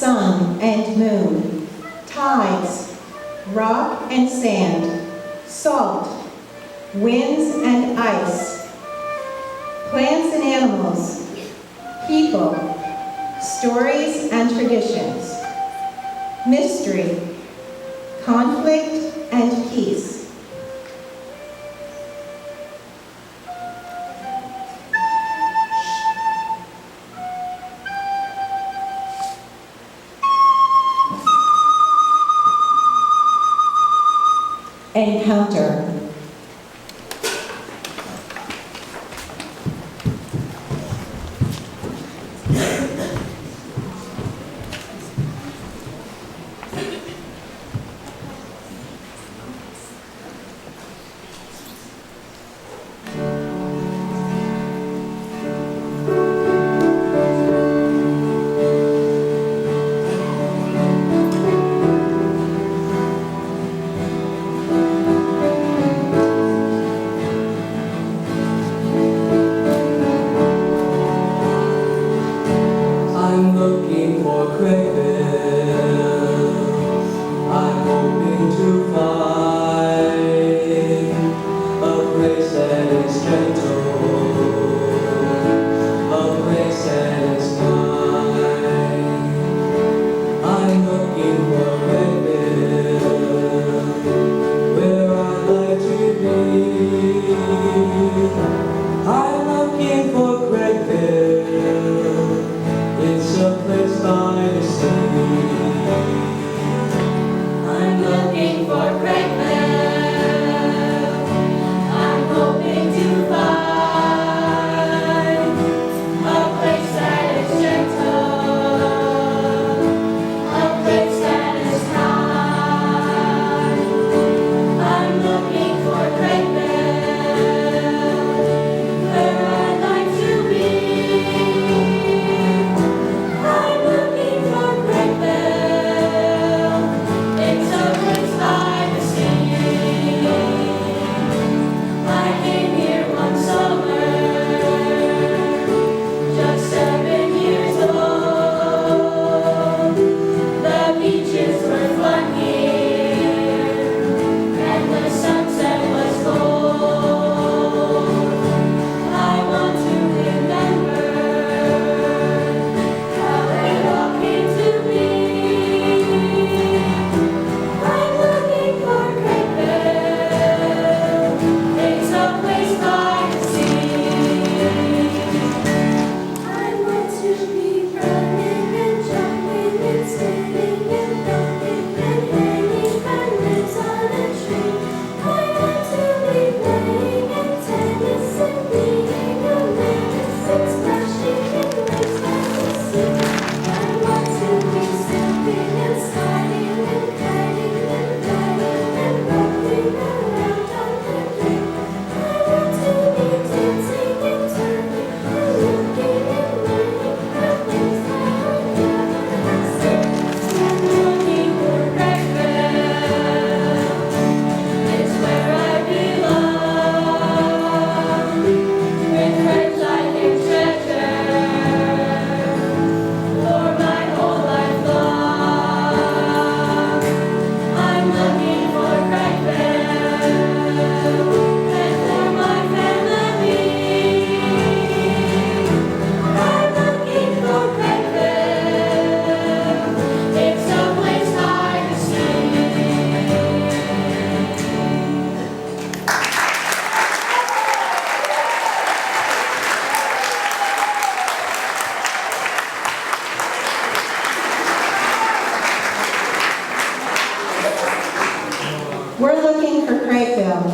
sun and moon, tides, rock and sand, salt, winds and ice, plants and animals, people, stories and traditions, mystery, conflict and peace. Encounter. I'm looking for Craigville. I'm hoping to find a place that is gentle, a place that is kind. I'm looking for Craigville, where I'd like to be. I'm looking for Craigville. It's a place by the sea. I'm looking for Craigville. I'm hoping to find a place that is gentle, a place that is kind. I'm looking for Craigville, where I'd like to be. I'm looking for Craigville. It's a place by the sea. I came here one summer, just 7 years old. The beaches were fun here, and the sunset was gold. I want to remember how it all came to be. I'm looking for Craigville. It's a place by the sea. I want to be running and jumping and sitting and rocking and hanging from limbs on a tree. I want to be playing at tennis and being a menace and splashing in waves by the sea. I want to be surfing and sliding and kiting and riding and rolling around on the lake. I want to be dancing and turning and looking and learning from things that I've never seen. I'm looking for Craigville. It's where I belong, with friends I can treasure for my whole life long. I'm looking for Craigville, and for my family. I'm looking for Craigville. It's a place by the sea. We're looking for Craigville,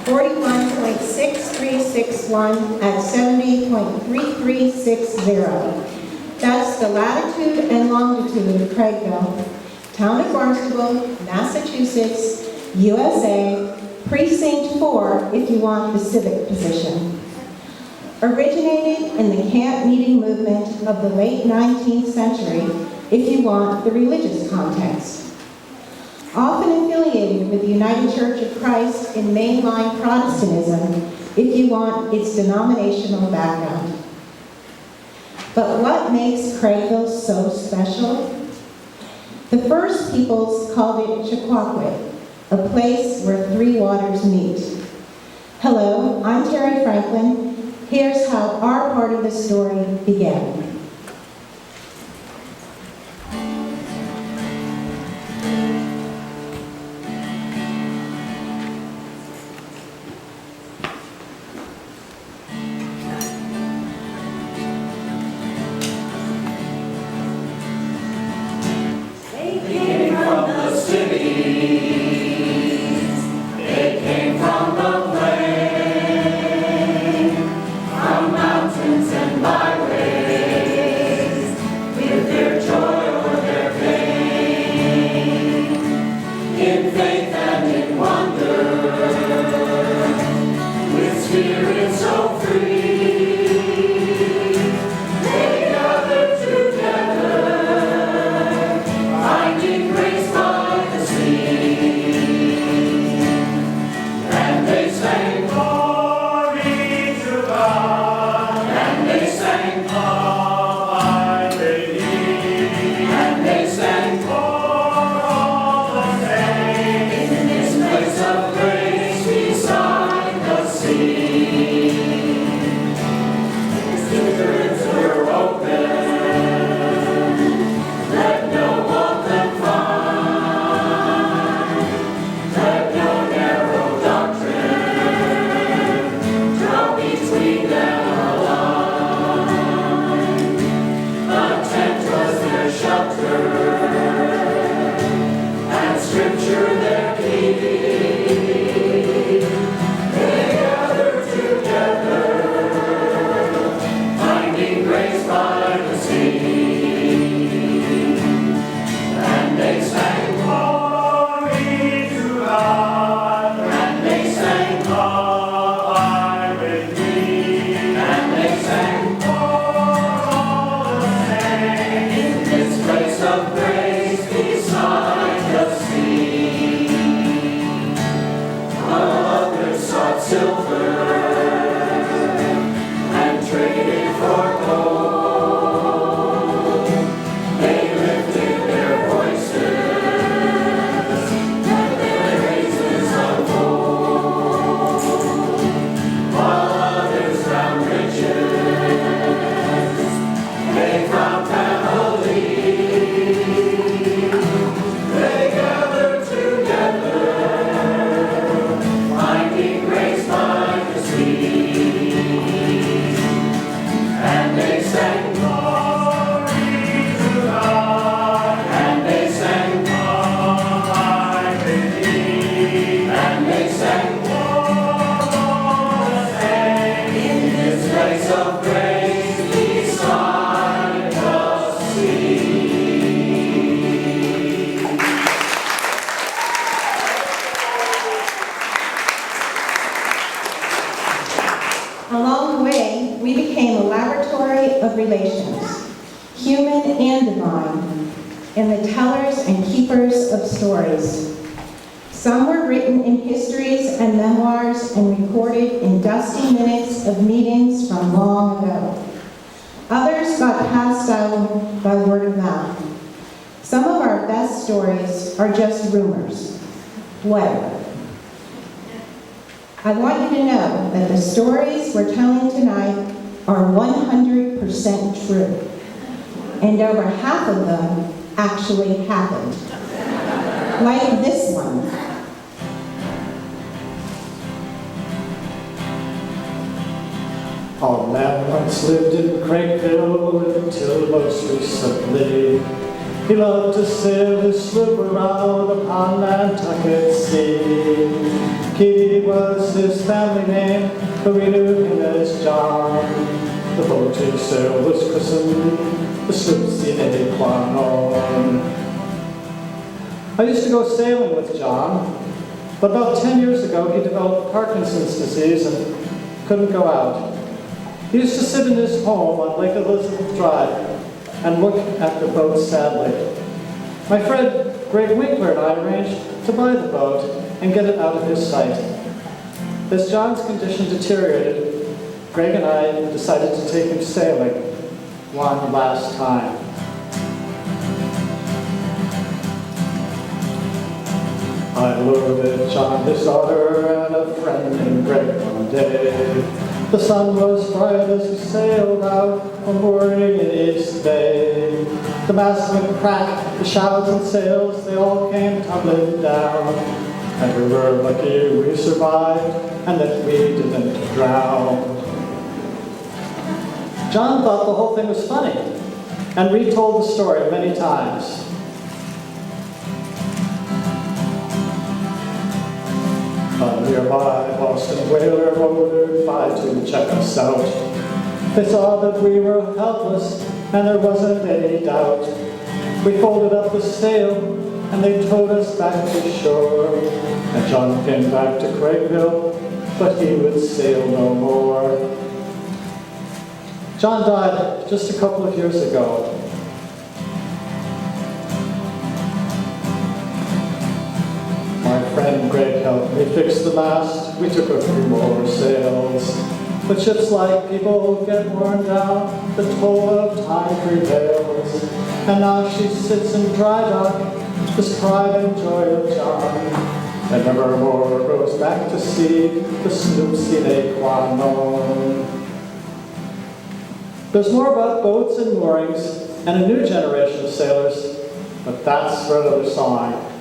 41.6361 at 70.3360. That's the latitude and longitude of Craigville, town of Barnstable, Massachusetts, USA, precinct 4 if you want the civic position. Originated in the camp meeting movement of the late 19th century if you want the religious context. Often affiliated with the United Church of Christ in mainline Protestantism if you want its denominational background. But what makes Craigville so special? The first peoples called it Chiquaquit, a place where three waters meet. Hello, I'm Terry Franklin. Here's how our part of the story began. Along the way, we became a laboratory of relations, human and divine, and the tellers and keepers of stories. Some were written in histories and memoirs and recorded in dusty minutes of meetings from long ago. Others got passed down by word of mouth. Some of our best stories are just rumors. Whatever. I want you to know that the stories we're telling tonight are 100% true, and over half of them actually happened. Like this one. Our man once lived in Craigville until most recently. He loved to sail his sloop around upon Nantucket Sea. Kitty was his family name, but we knew him as John. The boat he sailed was christened the sloop Sine Qua Non. I used to go sailing with John, but about 10 years ago he developed Parkinson's disease and couldn't go out. He used to sit in his home on Lake Elizabeth Drive and look at the boat sadly. My friend Greg Winkler and I arranged to buy the boat and get it out of his sight. As John's condition deteriorated, Greg and I decided to take him sailing one last time. I loaded John, his daughter, and a friend named Greg one day. The sun was bright as we sailed out from mooring in East Bay. The mast went crack, the shrouds and sails, they all came tumbling down. And we were lucky we survived and that we didn't drown. John thought the whole thing was funny and retold the story many times. A nearby Boston whaler motored by to check us out. They saw that we were helpless and there wasn't any doubt. We folded up the sail and they towed us back to shore. And John came back to Craigville, but he would sail no more. John died just a couple of years ago. My friend Greg helped me fix the mast. We took a few more sails. But ships like people get worn down, the toll of time prevails. And now she sits in dry dock, this pride and joy of John. And never more goes back to sea, the Snoop sine qua non. There's more about boats and moorings and a new generation of sailors, but that's for another song.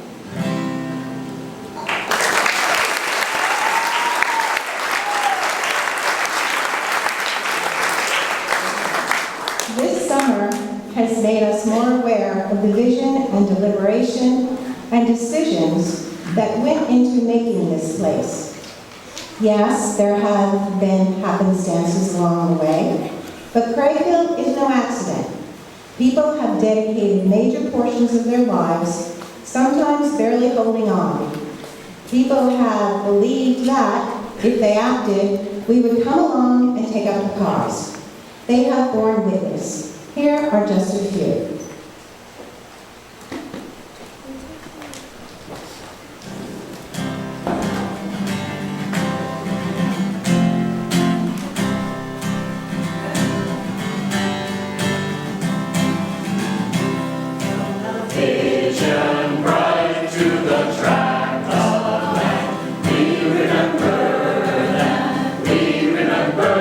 This summer has made us more aware of the vision and deliberation and decisions that went into making this place. Yes, there have been happenstances along the way, but Craigville is no accident. People have dedicated major portions of their lives, sometimes barely holding on. People have believed that, if they acted, we would come along and take up the cause. They have borne witness. Here are just a few. Vision bright to the tract of land. We remember,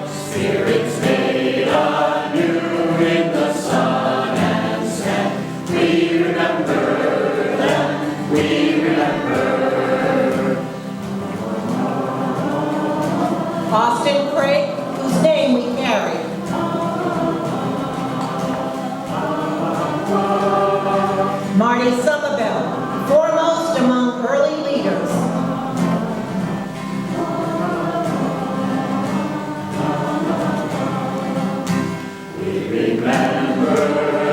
spirits made anew in the sun and sand. We remember them, we remember. Austin Craig, whose name we carry. Marty Somerville, foremost among early leaders. We remember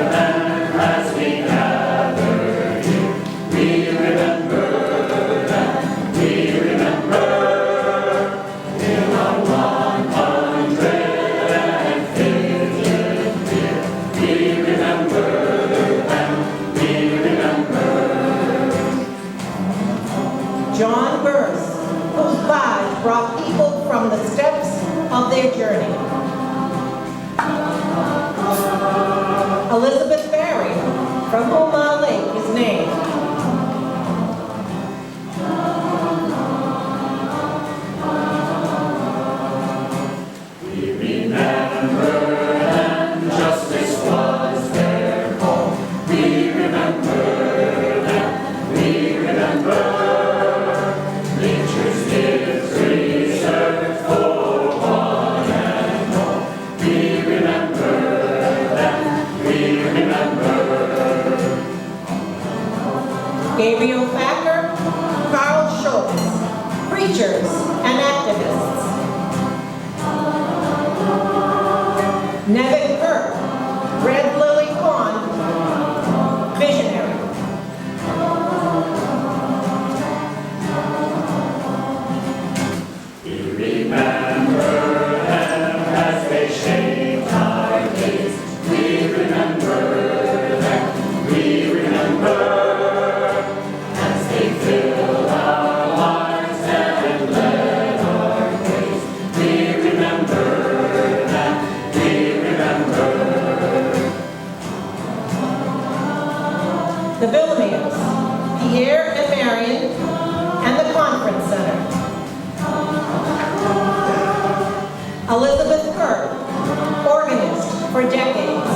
them as we gather here. We remember them, we remember. In our 150th year, we remember them, we remember. John Burse, whose lives brought people from the steps of their journey. Elizabeth Barry, from whom our lake is named. We remember them, justice was their call. We remember them, we remember. Nature's gift reserved for one and all. We remember them, we remember. Gabriel Thacker, Carl Schultz, preachers and activists. Nevin Kirk, Red Lily Pond, visionary. We remember them as they shaped our days. We remember them, we remember. As they filled our hearts and led our ways. We remember them, we remember. The Villamans, Pierre and Elizabeth Kirk, organist for decades.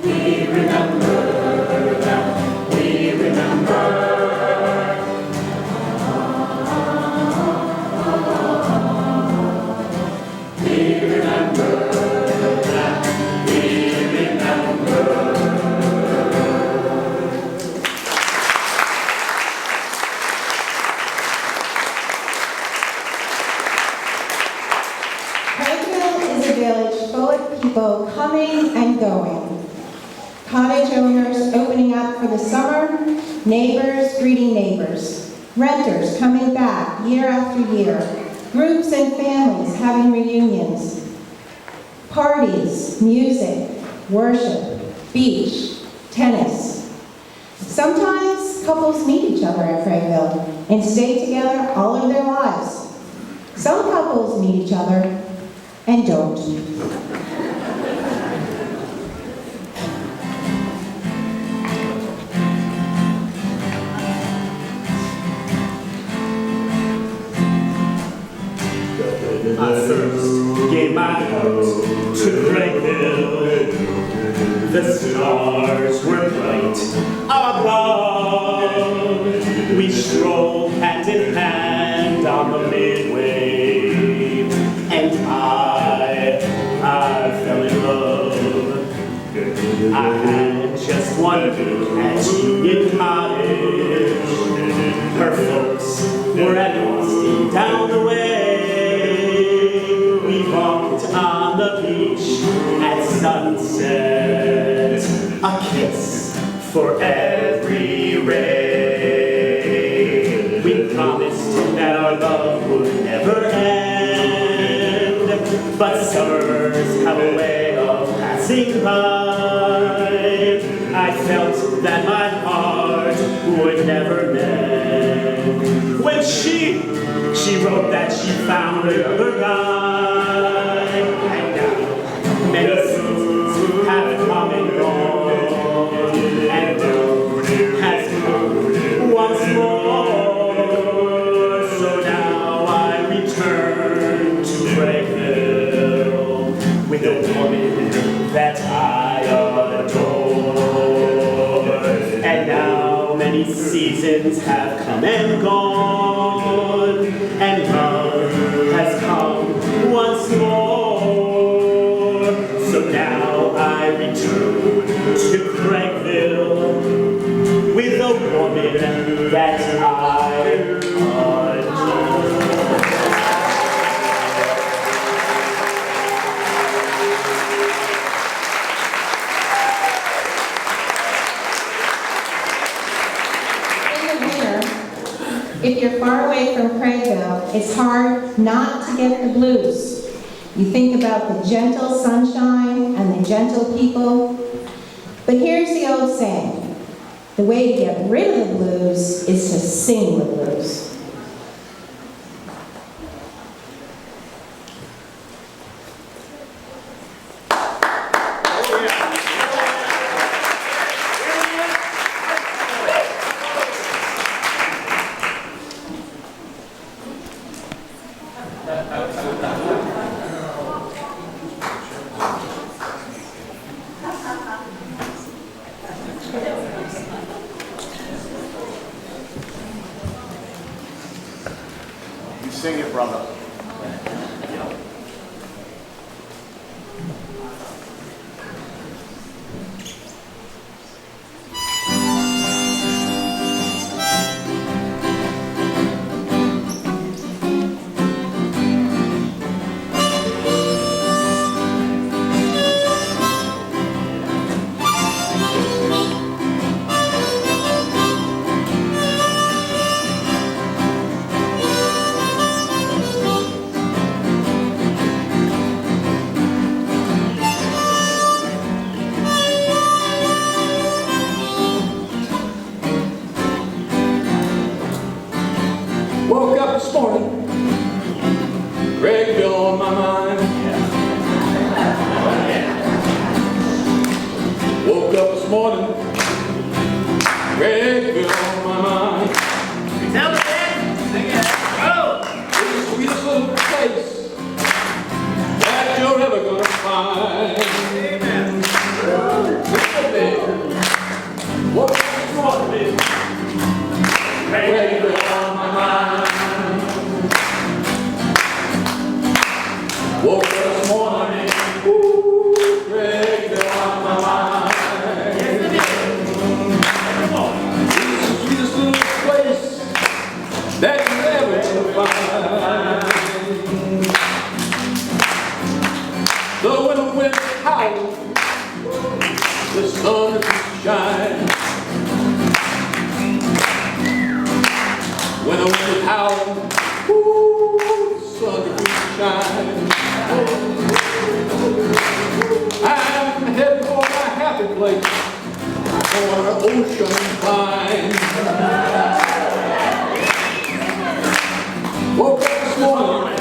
We remember them, we remember. We remember them, we remember. Craigville is a village full of people coming and going. Cottage owners opening up for the summer, neighbors greeting neighbors, renters coming back year after year, groups and families having reunions, parties, music, worship, beach, tennis. Sometimes couples meet each other at Craigville and stay together all of their lives. Some couples meet each other and don't. I first gave my heart to Craigville. The stars were bright above. We strolled hand in hand on the midway, and I fell in love. I had just one look at Union Cottage. Her folks were at Austin down the way. We walked on the beach at sunset, a kiss for every ray. We promised that our love would never end, but summers have a way of passing by. I felt that my heart would never mend. When she wrote that she found another guy, and now many seasons have come and gone, and love has come once more. So now I return to Craigville with a woman that I adore, and now many seasons have come and gone, and love has come once more. So now I return to Craigville with a woman that I adore. If you're far away from Craigville, it's hard not to get the blues. You think about the gentle sunshine and the gentle people. But here's the old saying, the way to get rid of the blues is to sing the blues. Sing it, brother. mind. Woke up this morning, Craigville on my mind. Woke up this morning, Craigville on my mind. It's the sweetest little place that you ever find. So when the wind howls, the sun is shine. When the wind howls, the sun is shine. I'm heading for my happy place, for the ocean line. Woke up this morning,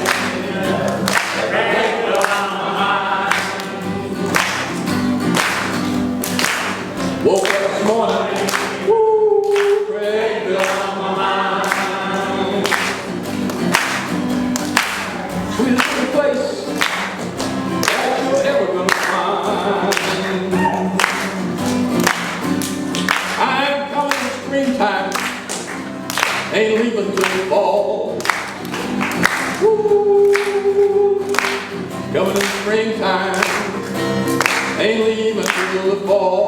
woke up this morning, Craigville on my mind. Sweetest little place that you're ever gonna find. I'm coming in springtime, ain't leaving till the fall. Coming in springtime, ain't leaving till the fall.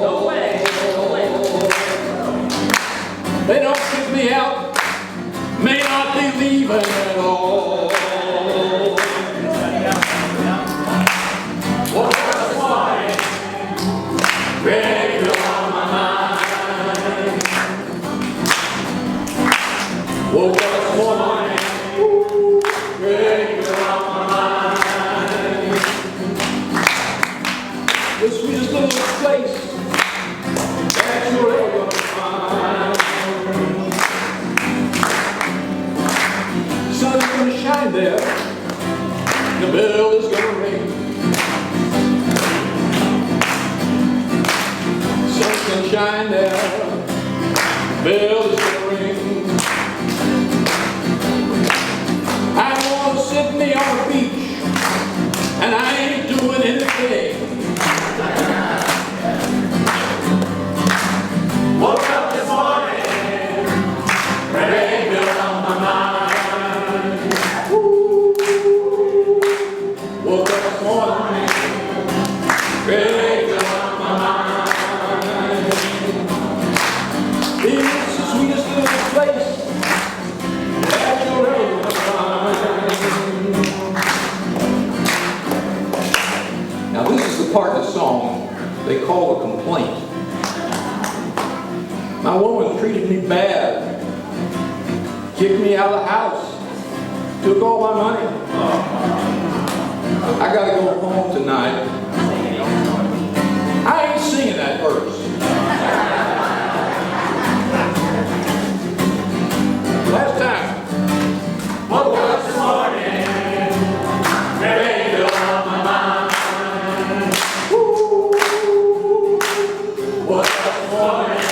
No way, no way. They don't kick me out, may not be leaving at all. Woke up this morning, Craigville on my mind. Woke up this morning, Craigville on my mind. The sweetest little place that you're ever gonna find. Sun's gonna shine there, the bell is gonna ring. Sun's gonna shine there, the bell is gonna ring. I wanna sit me on the beach, and I ain't doing anything. Woke up this morning, Craigville on my mind. Woke up this morning, Craigville on my mind. It's the sweetest little place that you'll ever find. Now this is the part of the song they call a complaint. My woman treated me bad, kicked me out of the house, took all my money. I gotta go home tonight. I ain't singing that verse. Last time. Woke up this morning, Craigville on my mind. Woke up this morning,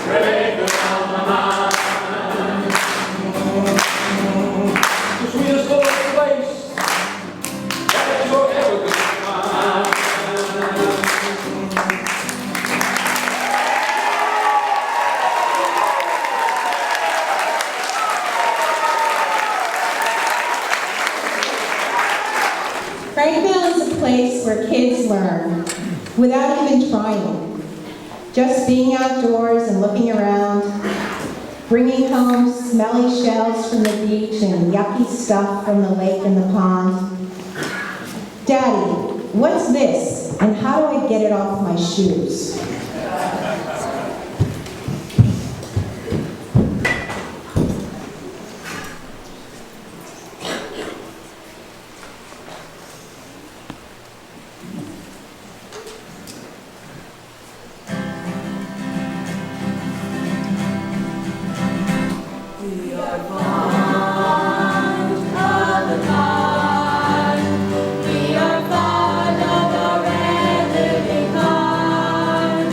Craigville on my mind. The sweetest little place that you're ever gonna find. Craigville is a place where kids learn without even trying. Just being outdoors and looking around, bringing home smelly shells from the beach and yucky stuff from the lake and the pond. Daddy, what's this? And how do I get it off my shoes? We are fond of the red living God.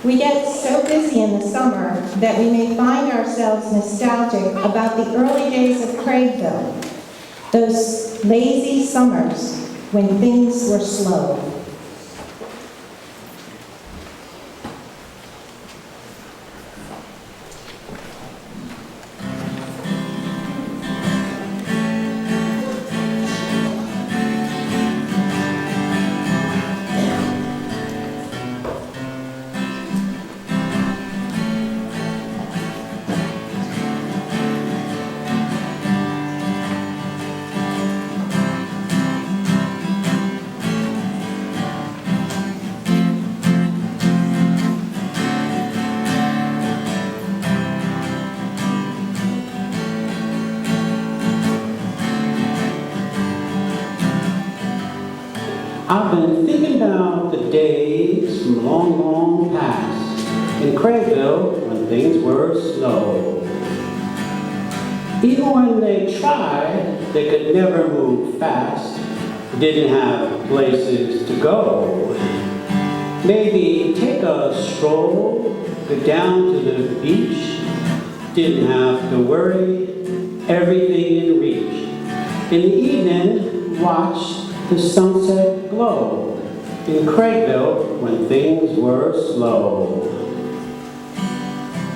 We get so busy in the summer that we may find ourselves nostalgic about the early days of Craigville, those lazy summers when things were slow. I've been thinking about the days from long, long past in Craigville when things were slow. Even when they tried, they could never move fast, didn't have places to go. Maybe take a stroll, go down to the beach, didn't have to worry, everything in reach. In the evening, watch the sunset glow in Craigville when things were slow.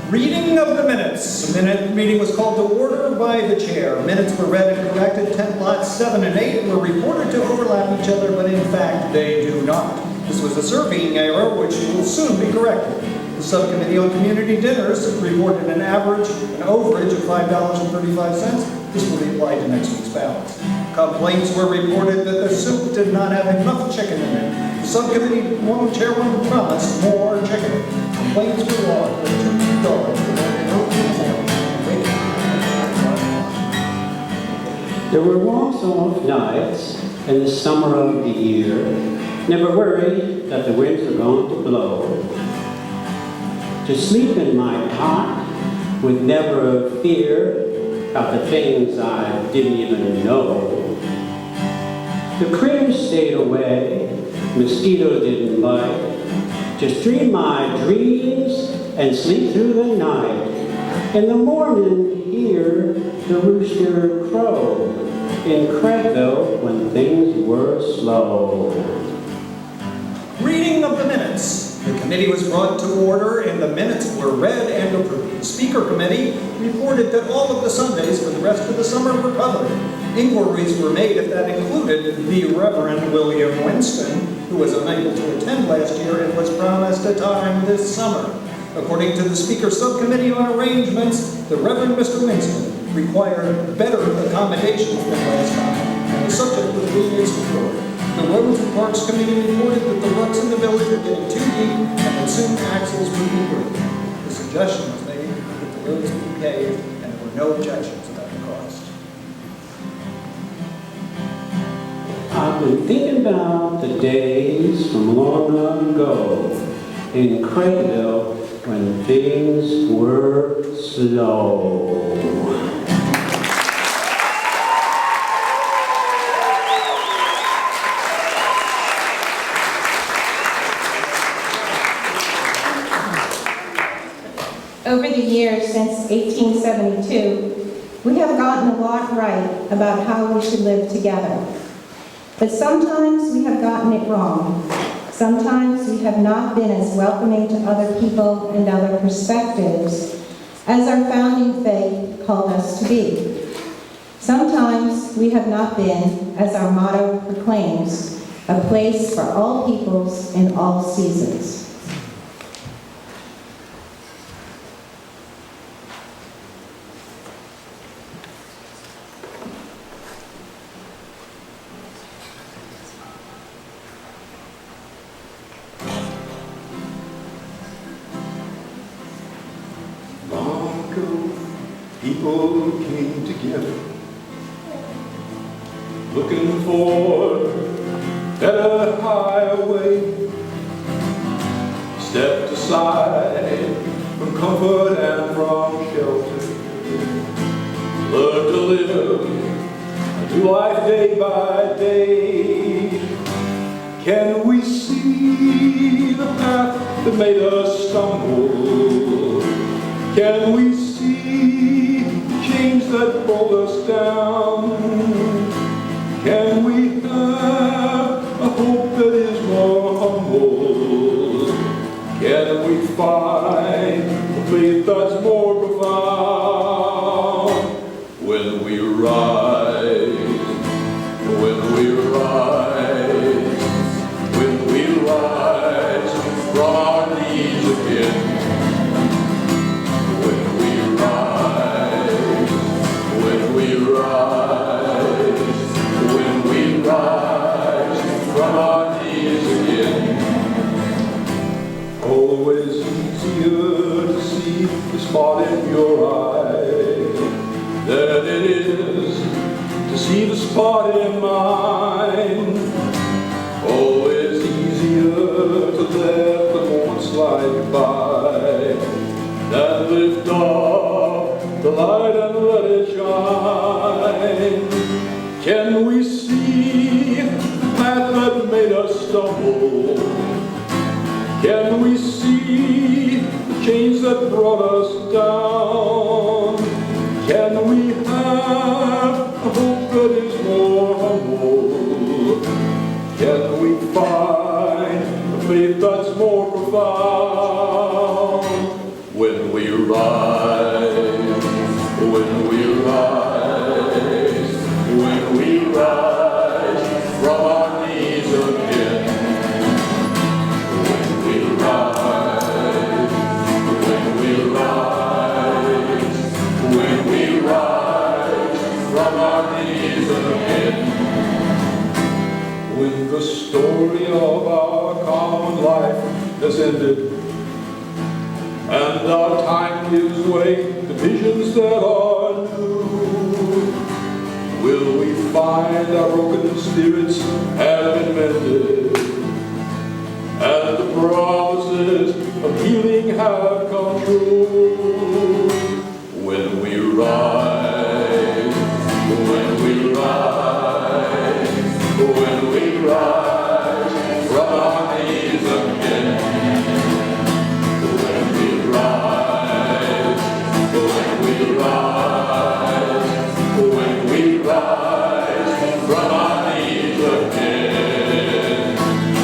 Reading of the minutes. The meeting was called to order by the chair. Minutes were read and corrected. 10 lots 7 and 8 were reported to overlap each other, but in fact they do not. This was a surveying error which will soon be corrected. The Subcommittee on Community Dinners reported an overage of $5.35. This will be applied to next week's ballots. Complaints were reported that the soup did not have enough chicken in it. The subcommittee chairwoman promised more chicken. Complaints were logged for $2. There were long summer nights in the summer of the year. Never worried that the winds were going to blow. To sleep in my cot with never a fear about the things I didn't even know. The critters stayed away, mosquitoes didn't bite. Just dream my dreams and sleep through the night. In the morning, hear the rooster crow in Craigville when things were slow. Reading of the minutes. The committee was brought to order and the minutes were read and approved. The speaker committee reported that all of the Sundays for the rest of the summer were covered. Inquiries were made if that included the Reverend William Winston, who was unable to attend last year and was promised a time this summer. According to the Speaker Subcommittee on Arrangements, the Reverend Mr. Winston required better accommodations than last time, and the subject was being explored. The Roads and Parks Committee reported that the ruts in the village were getting too deep and that soon axles would be broken. The suggestion was made that the roads be paved and there were no objections about the cost. I've been thinking about the days from long ago in Craigville when things were slow. Over the years since 1872, we have gotten a lot right about how we should live together. But sometimes we have gotten it wrong. Sometimes we have not been as welcoming to other people and other perspectives as our founding faith called us to be. Sometimes we have not been, as our motto proclaims, a place for all peoples in all seasons. People came together, looking for better highway. Stepped aside from comfort and from shelter. Learned to live a new life day by day. Can we see the path that made us stumble? Can we see the change that brought us down? Can we have a hope that is more humble? Can we find a faith that's more profound? When we rise, when we rise, when we rise from our knees again. When we rise, when we rise, when we rise from our knees again. Always easier to see the spot in your eye than it is to see the spot in mine. Always easier to let the moment slide by than lift up the light and let it shine. Can we see the path that made us stumble? Can we see the chains that brought us down? Can we have a hope that is more humble? Can we find a faith that's more profound? When we rise, when we rise, when we rise from our knees again. When we rise, when we rise, when we rise from our knees again. When the story of our common life has ended, and our time gives way to visions that are new, will we find our broken spirits have been mended, and the promises of healing have come true? When we rise, when we rise, when we rise from our knees again. When we rise, when we rise, when we rise from our knees again.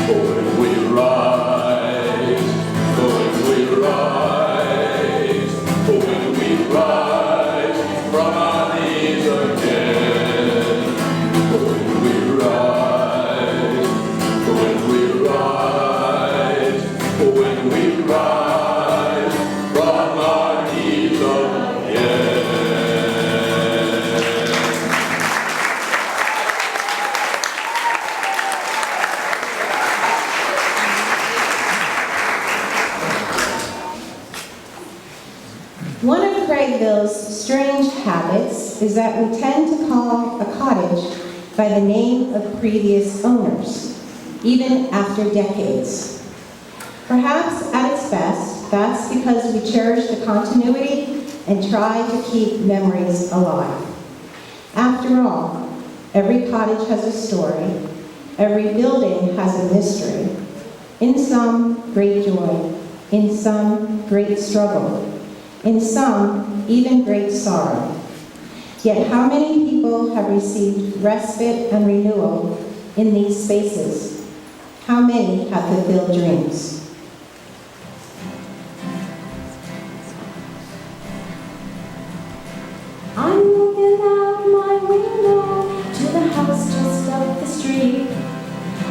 When we rise, when we rise, when we rise from our knees again. When we rise, when we rise, when we rise from our knees again. One of Craigville's strange habits is that we tend to call a cottage by the name of previous owners, even after decades. Perhaps at its best, that's because we cherish the continuity and try to keep memories alive. After all, every cottage has a story, every building has a mystery, in some great joy, in some great struggle, in some even great sorrow. Yet how many people have received respite and renewal in these spaces? How many have fulfilled dreams? I'm looking out my window to the house just up the street.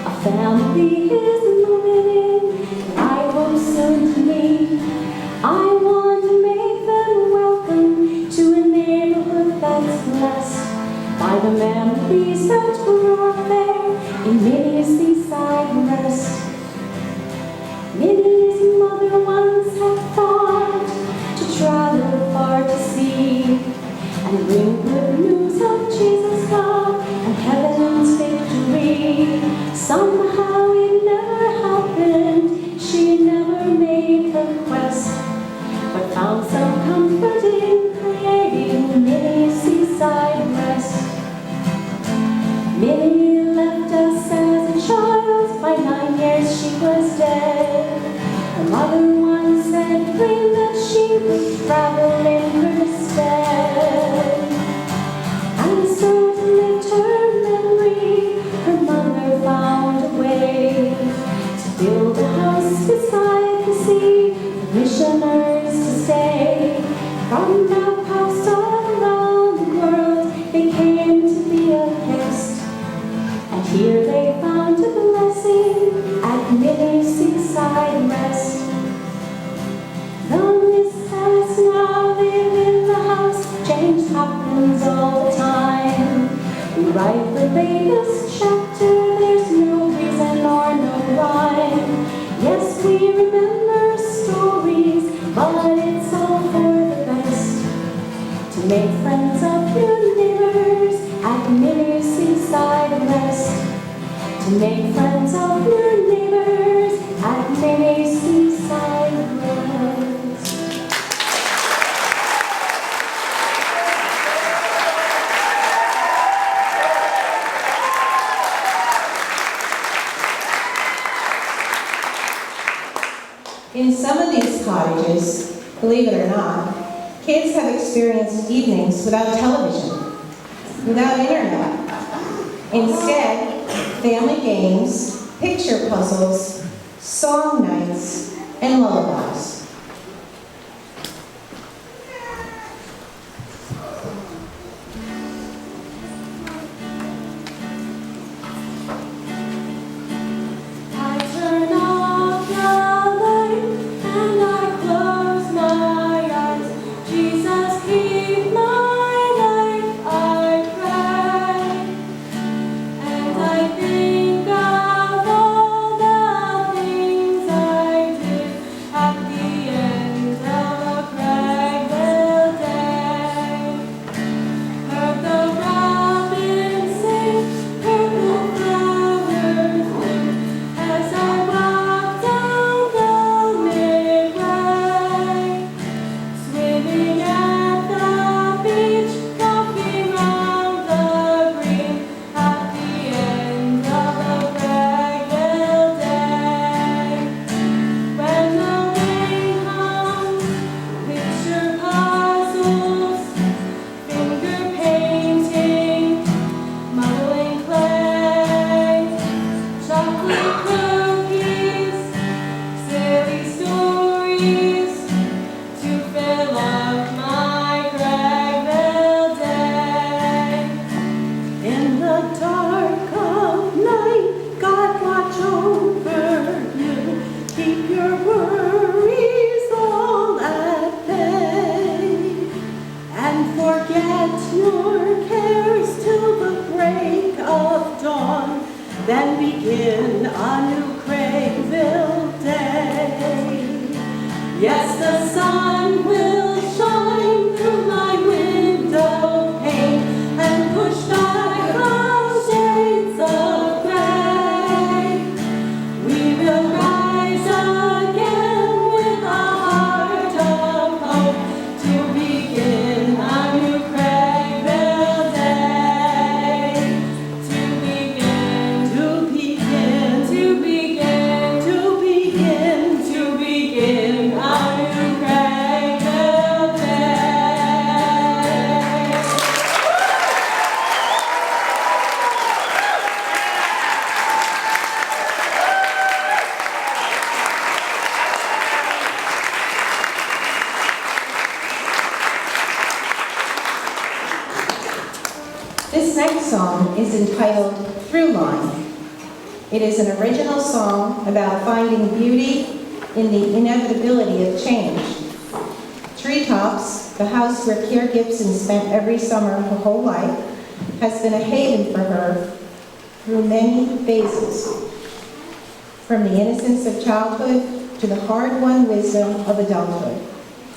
A family is moving in, I hope soon to meet. I want to make them welcome to a neighborhood that's blessed by the memories that brought there in Minnie's seaside rest. Minnie's mother once had thought to travel far to see and bring good news of Jesus' love and heaven's victory. Somehow it never happened, she never made the quest, but found some comfort in creating Minnie's seaside rest. Minnie left us as a child by Everyone said plain that she would travel in her stead. And so to lift her memory, her mother found a way to build a house beside the sea for missioners to stay. From the house all around the world they came to be a guest. And here they found a blessing at Minnie's seaside rest. Though Miss Alice now live in the house, change happens all the time. We write the latest chapter, there's no reason or no rhyme. Yes, we remember stories, but it's all for the best. To make friends of your neighbors at Minnie's seaside rest. To make friends of your neighbors at Minnie's seaside rest. In some of these cottages, believe it or not, kids have experienced evenings without television, without internet. Instead, family games, picture puzzles, song nights, and lullabies. I turn off the light and I close my eyes. Jesus, keep my life, I pray. And I think of all the things I did at the end of a Craigville day. Heard the robins sing, purple flowers bloom, as I walked down the midway. Swimming at the beach, walking round the green, at the end of a Craigville day. When the rain comes, picture puzzles, finger painting, modeling clay, chocolate cookies, silly stories, to fill up my Craigville day. In the dark of night, God watch over you. Keep your worries all at bay. And forget your cares till the break of dawn. Then begin a new Craigville day. Yes, the sun will shine through my window pane and push back those shades of gray. We will rise again with a heart of hope to begin a new Craigville day. To begin, to begin, to begin, to begin, to begin a new Craigville day. This next song is entitled Through Line. It is an original song about finding beauty in the inevitability of change. Treetops, the house where Kier Gibson spent every summer her whole life, has been a haven for her through many phases. From the innocence of childhood to the hard-won wisdom of adulthood.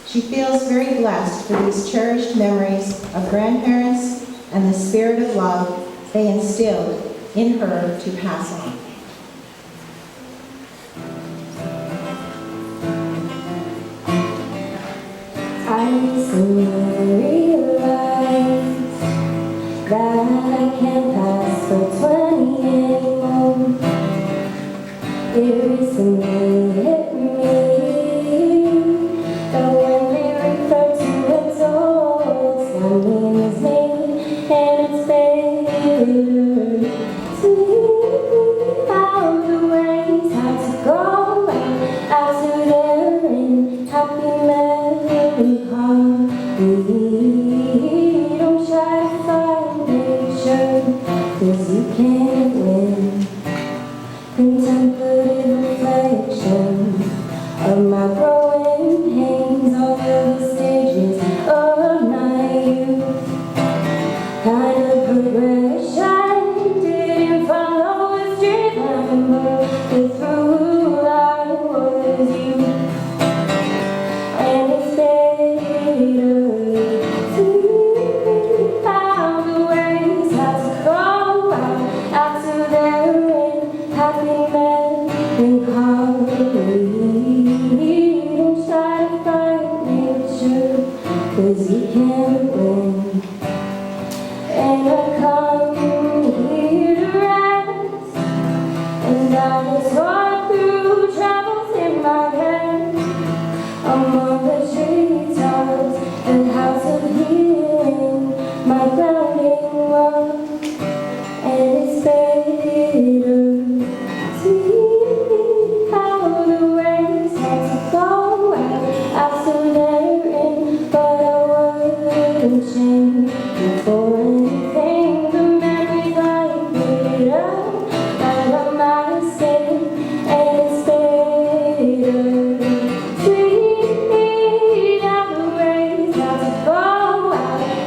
She feels very blessed for these cherished memories of grandparents and the spirit of love they instilled in her to pass on. I soon realized that I can't pass for 20 anymore. It recently hit me busy camping. And I come here to rest, and I sort through troubles in my head, among the treetops and house of healing, my grounding love, and it's better. See how the waves have to go after they're in, but I wouldn't change it for anything. The memories I made up, and I'm not escape, and it's better. See how the waves have to go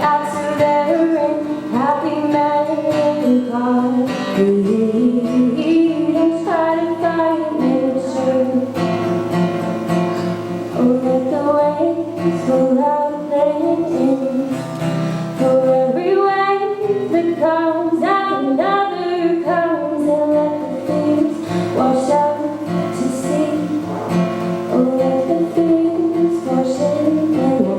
after they're in, happy melancholy. Don't try to find nature. Oh, let the waves pull out landing. For every wave that comes out, another comes, and let the things wash out to sea. Oh, let the things wash in and out.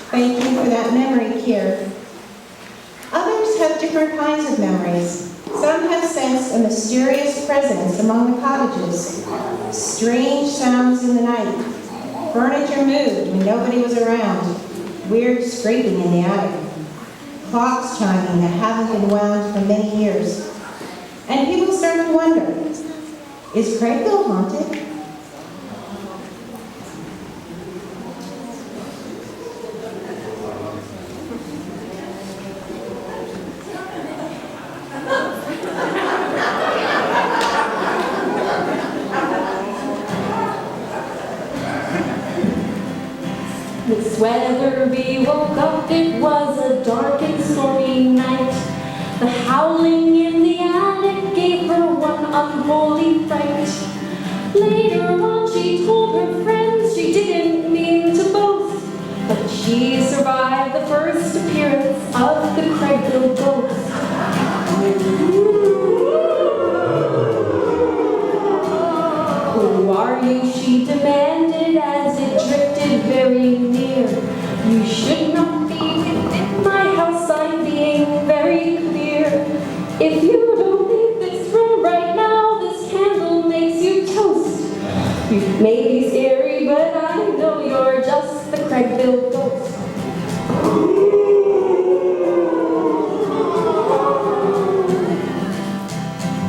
Thank you for that memory, Kier. Others have different kinds of memories. Some have sensed a mysterious presence among the cottages, strange sounds in the night, furniture moved when nobody was around, weird scraping in the attic, clocks chiming that haven't been wound for many years. And people start to wonder, is Craigville haunted? This weather we woke up, it was a dark and stormy night. The howling in the attic gave her one unholy fright. Later on she told her friends she didn't mean to boast, but she survived the first appearance of the Craigville ghost. Who are you? She demanded as it drifted very near. You should not be within my house, I'm being very clear. If you don't leave this room right now, this candle makes you toast. You may be scary, but I know you're just the Craigville ghost.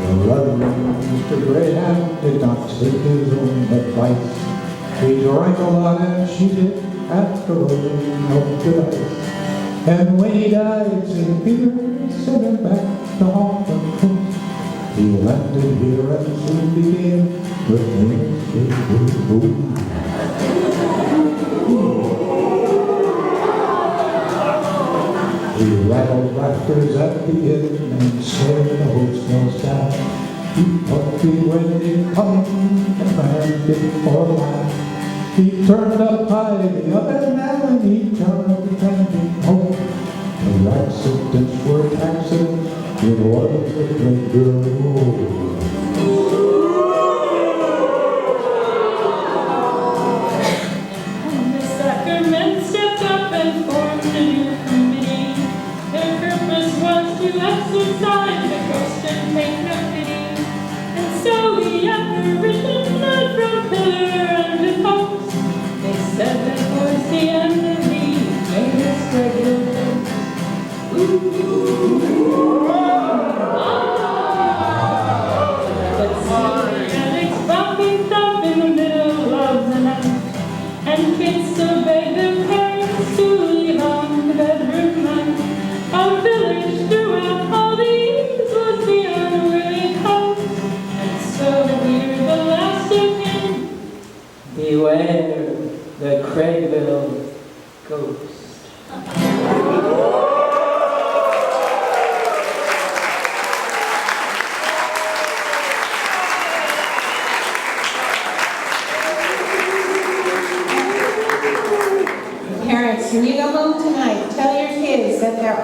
The Reverend Mr. Graham did not take his own advice. He drank a lot and she did after rolling up the dice. And when he died, St. Peter sent him back to haunt the coast. He landed here and soon began the things that would go. He rattled rafters at the inn and stared the hostels down. He thought he went in coming and ran it for a while. He turned up high the other man, he turned the train home. The accidents were accidents, it was a great girl. The sacrament stepped up and formed a new committee. Their purpose was to exorcise the ghost and take no pity. And so the apparition fled from pillar and post. They said that towards the end of the famous Craigville ghost. But see the addicts bumping up in the middle of the night. And kids obeyed their parents to leave on the bedroom light. Our village throughout all these was the unruly coast. And so we're the last of him. Beware the Craigville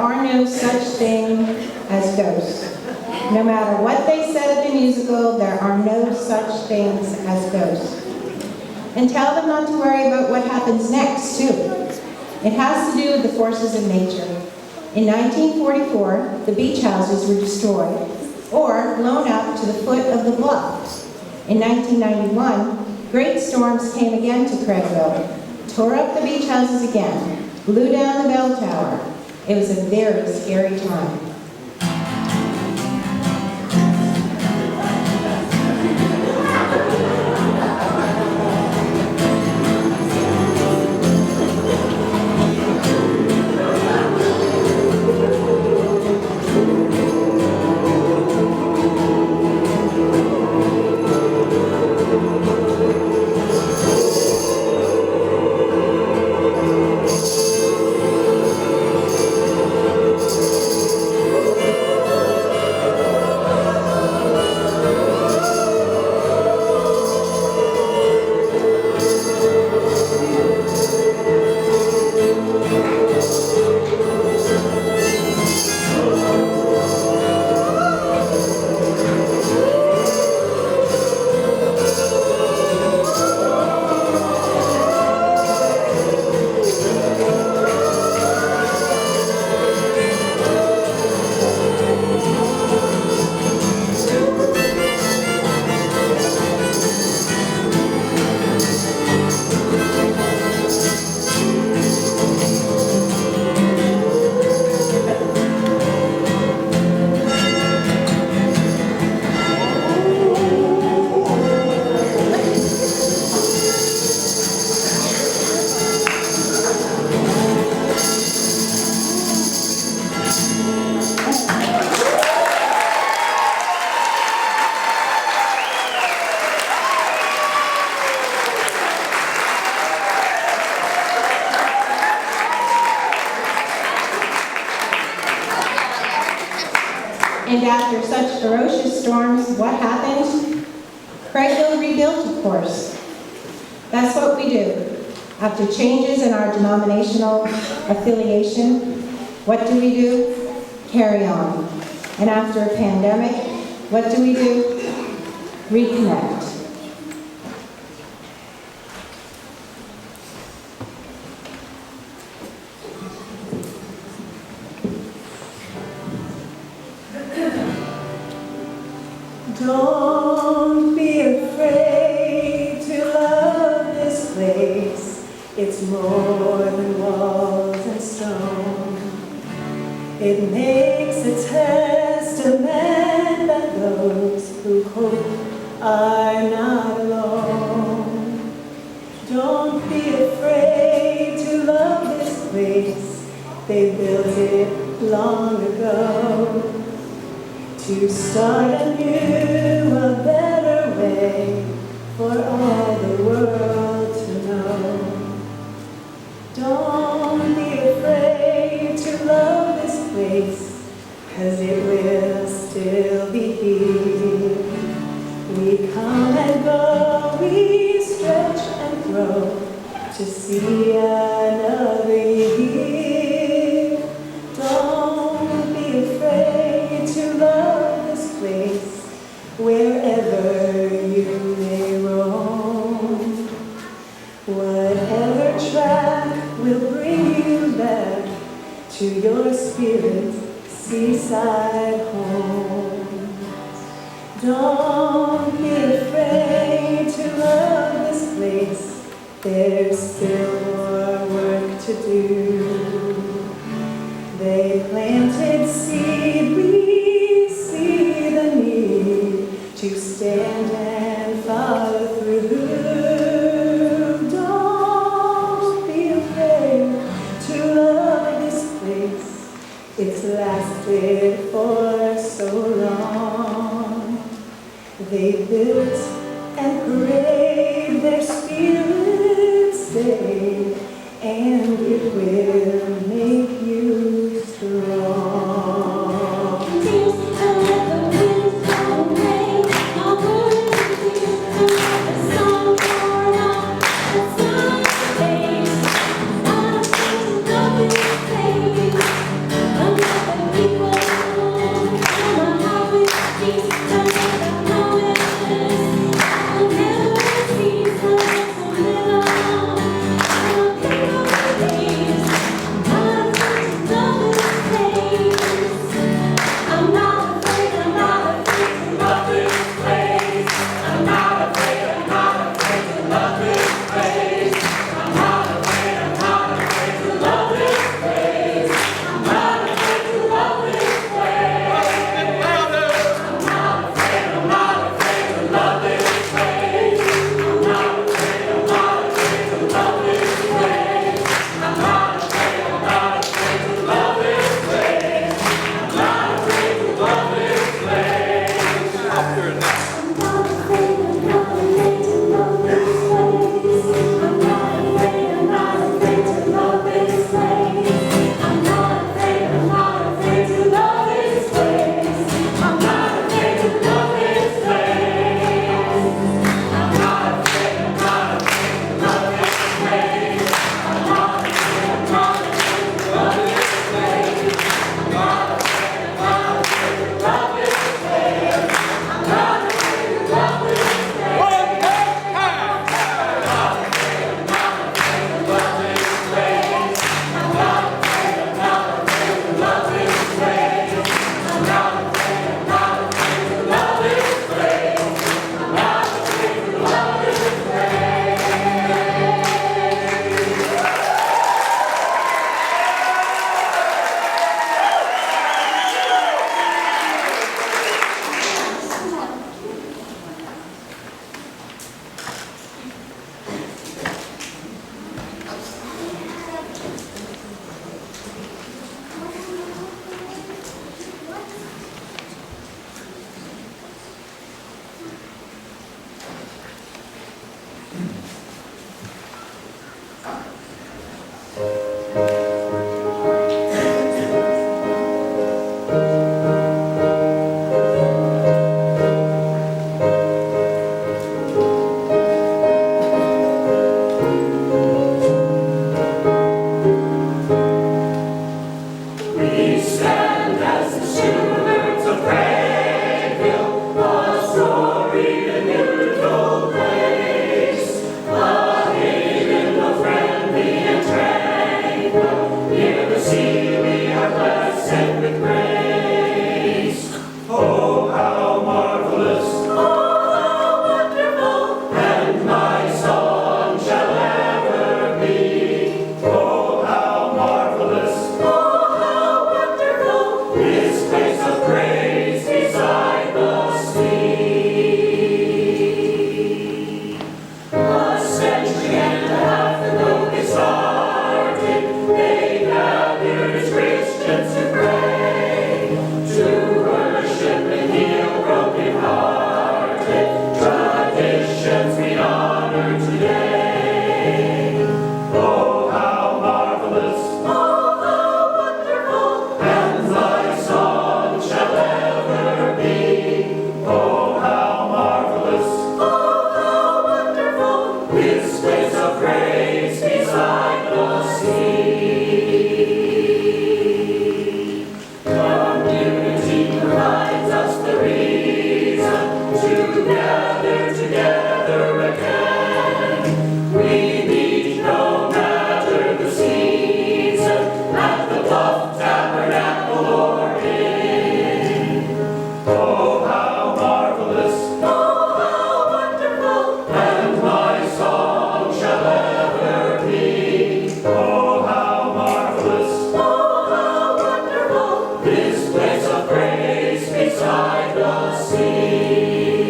are no such thing as ghosts. No matter what they said at the musical, there are no such things as ghosts. And tell them not to worry about what happens next, too. It has to do with the forces of nature. In 1944, the beach houses were destroyed or blown up to the foot of the bluff. In 1991, great storms came again to Craigville, tore up the beach houses again, blew down the bell tower. It was a very scary time. And after such ferocious storms, what happened? Craigville rebuilt, of course. That's what we do. After changes in our denominational affiliation, what do? Carry on. And after a pandemic, what do? Reconnect. Don't be afraid to love this place. It's more than walls and stone. It makes a testament that those who hope are not alone. Don't be afraid to love this place. They built it long ago. To start anew, a better way for all the world to know. Don't be afraid to love this place, 'cause it will still be here. We come and go, we stretch and grow to see another year. Don't be afraid to love this place, wherever you may roam. Whatever track will bring you back to your spirit's seaside home. Don't be afraid to love this place, there's still more work to do. They planted seed, we see the need to stand and follow through. Don't be afraid to love this place, it's lasted for so long. They built and prayed, their spirits stayed, and it will make you strong. Thank you. nations we honor today. Oh, how marvelous, oh, how wonderful, and my song shall ever be. Oh, how marvelous, oh, how wonderful, this place of grace beside the sea. Community provides us the reason to gather together again. We meet no matter the season, at the Bluff Tabernacle or Inn. Oh, how marvelous, oh, how wonderful, and my song shall ever be. Oh, how marvelous, oh, how wonderful, this place of grace beside the sea.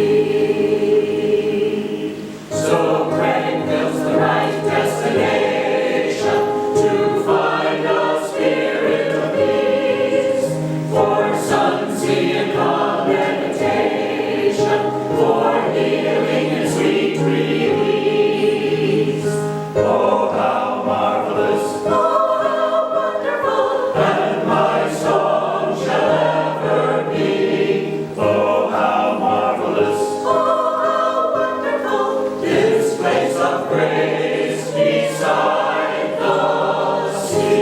So Craigville's the right destination to find a spirit of peace, for sun, sea, and calm meditation, for healing and sweet release. Oh, how marvelous, oh, how wonderful, and my song shall ever be. Oh, how marvelous, oh, how wonderful, this place of grace beside the sea.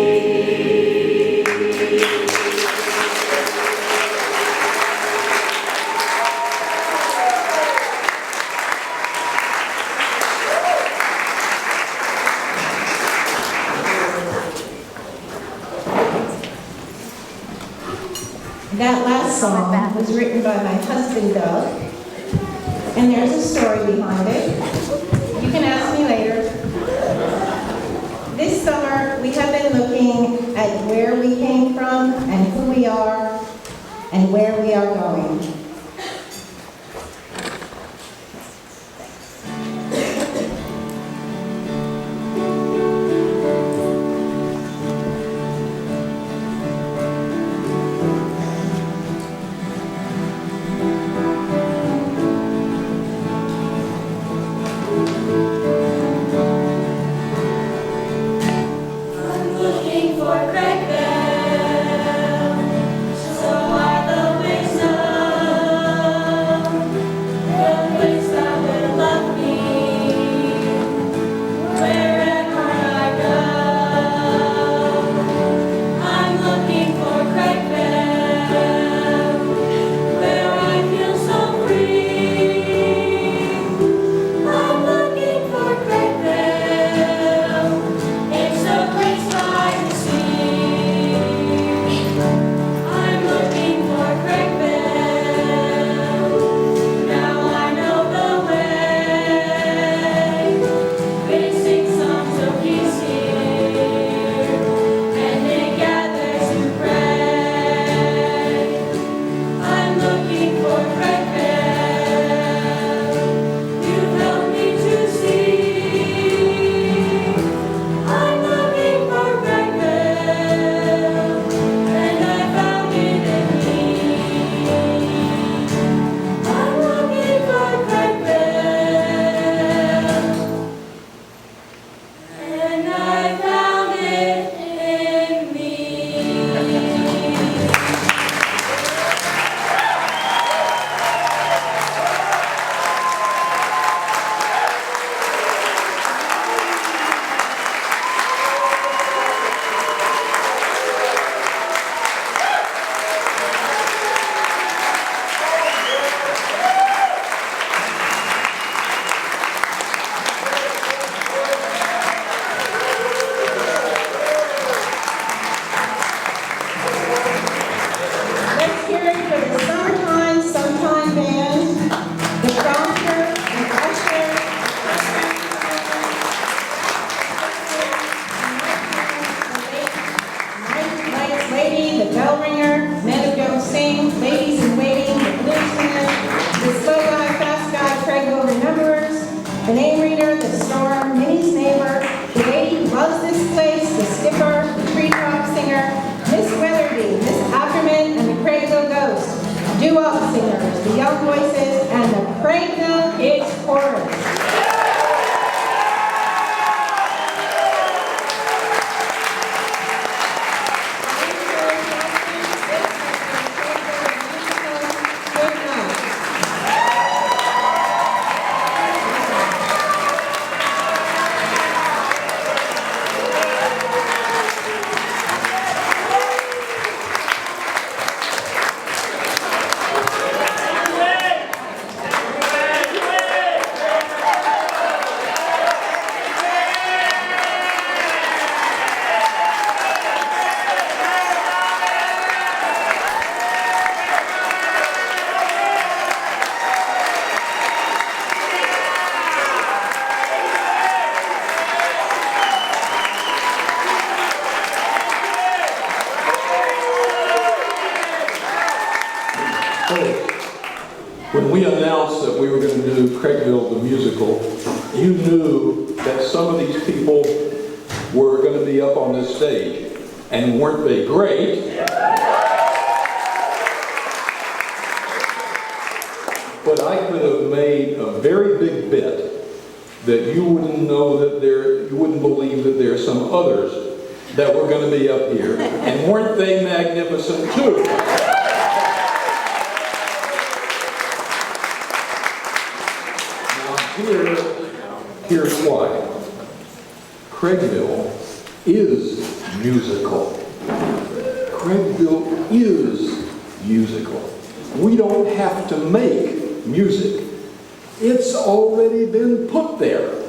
That last song was written by my husband, Doug, and there's a story behind it. You can ask me later. This summer, we have been looking at where we came from and who we are and where we are going. I'm looking for Craigville, so I the ways of the place that will love me wherever I go. I'm looking for Craigville, where I feel so free. I'm looking for Craigville, it's a place by the sea. I'm looking for Craigville, now I know the way. They sing songs of peace here, and they gather to pray. I'm looking for Craigville, you help me to see. I'm looking for Craigville, and I found it in me. I'm looking for Craigville, and I found it in me. Let's hear it for the Summertime Sometime Band, the prompter, the usher, Night Lady, the bell ringer, men who don't sing, ladies in waiting, the blues singer, the slow guy, fast guy, Craigville rememberers, the name reader, the storm, Minnie's neighbor, the lady who loves this place, the skipper, the treetop singer, Miss Weatherby, Miss Ackerman, and the Craigville Ghost, doo-wop singers, the young voices, and the Craigville Kids Chorus. announced that we were going to do Craigville the musical, you knew that some of these people were going to be up on this stage. And weren't they great? But I could have made a very big bet that you wouldn't know that you wouldn't believe that there are some others that were going to be up here. And weren't they magnificent too? Here's why. Craigville is musical. Craigville is musical. We don't have to make music. It's already been put there.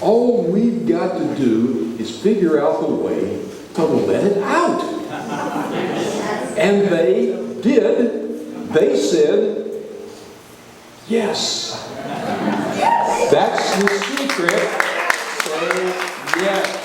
All we've got to do is figure out the way to let it out. And they did. They said, yes. That's the secret. So, yes.